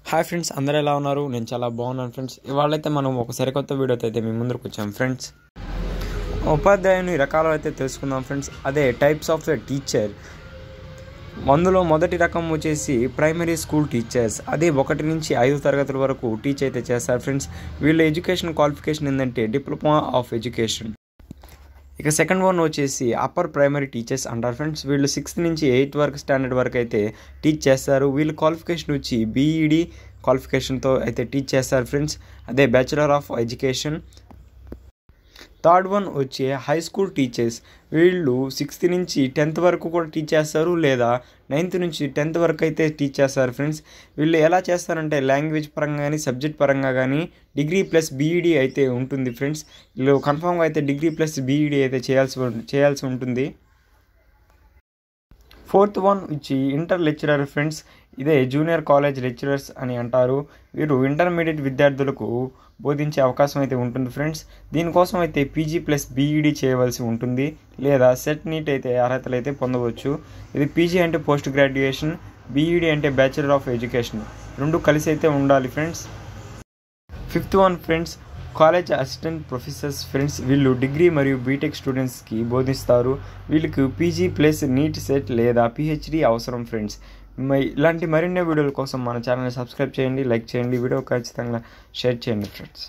Hi friends, అందరూ ఎలా ఉన్నారు? నేను చాలా బాగున్నాను ఫ్రెండ్స్. ఇవాళైతే మనం ఒక సరికొత్త వీడియోతో అయితే మీ ముందుకు వచ్చాం ఫ్రెండ్స్. ఉపాధ్యాయుని రకాలు అయితే తెలుసుకుందాం ఫ్రెండ్స్. అదే టైప్స్ ఆఫ్ ఎ టీచర్. అందులో మొదటి రకం వచ్చేసి ప్రైమరీ స్కూల్ టీచర్స్. అదే 1 నుంచి 5 తరగతుల వరకు టీచ్ అయితే చేస్తారు ఫ్రెండ్స్. వీళ్ళ ఎడ్యుకేషన్ క్వాలిఫికేషన్ ఏంటంటే డిప్లొమా ఆఫ్ ఎడ్యుకేషన్. ఇక సెకండ్ వన్ వచ్చేసి అప్పర్ ప్రైమరీ టీచర్స్ అంటారు ఫ్రెండ్స్. వీళ్ళు 6th నుంచి 8th వరకు స్టాండర్డ్ వరకు అయితే టీచ్ చేస్తారు. వీళ్ళ క్వాలిఫికేషన్ వచ్చి బీఈడి క్వాలిఫికేషన్తో అయితే టీచ్ చేస్తారు ఫ్రెండ్స్. అదే bachelor of education. Third one వచ్చి హై స్కూల్ టీచర్స్. వీళ్ళు 6th నుంచి 10th వరకు కూడా టీచ్ చేస్తారు, లేదా 9th నుంచి 10th వరకు అయితే టీచ్ చేస్తారు ఫ్రెండ్స్. వీళ్ళు ఎలా చేస్తారంటే లాంగ్వేజ్ పరంగా కానీ సబ్జెక్ట్ పరంగా కానీ డిగ్రీ ప్లస్ బీఈడి అయితే ఉంటుంది ఫ్రెండ్స్. వీళ్ళు కన్ఫామ్గా అయితే డిగ్రీ ప్లస్ బీఈడి అయితే చేయాల్సి ఉంటుంది. ఫోర్త్ వన్ వచ్చి ఇంటర్ లెక్చరర్ ఫ్రెండ్స్. ఇదే జూనియర్ కాలేజ్ లెక్చరర్స్ అని అంటారు. వీరు ఇంటర్మీడియట్ విద్యార్థులకు బోధించే అవకాశం అయితే ఉంటుంది ఫ్రెండ్స్. దీనికోసం అయితే పీజీ ప్లస్ బీఈడి చేయవలసి ఉంటుంది, లేదా సెట్ నీట్ అయితే అర్హతలు అయితే పొందవచ్చు. ఇది పీజీ అంటే పోస్ట్ గ్రాడ్యుయేషన్, బీఈడి అంటే బ్యాచులర్ ఆఫ్ ఎడ్యుకేషన్, రెండు కలిసి అయితే ఉండాలి friends. Fifth one friends college assistant professors friends. వీళ్ళు డిగ్రీ మరియు బీటెక్ స్టూడెంట్స్కి బోధిస్తారు. వీళ్ళకి పీజీ ప్లస్ నీట్ సెట్ లేదా పిహెచ్డి అవసరం ఫ్రెండ్స్. ఇలాంటి మరిన్ని వీడియోల కోసం మన ఛానల్ని సబ్స్క్రైబ్ చేయండి, లైక్ చేయండి, వీడియో ఖచ్చితంగా షేర్ చేయండి ఫ్రెండ్స్.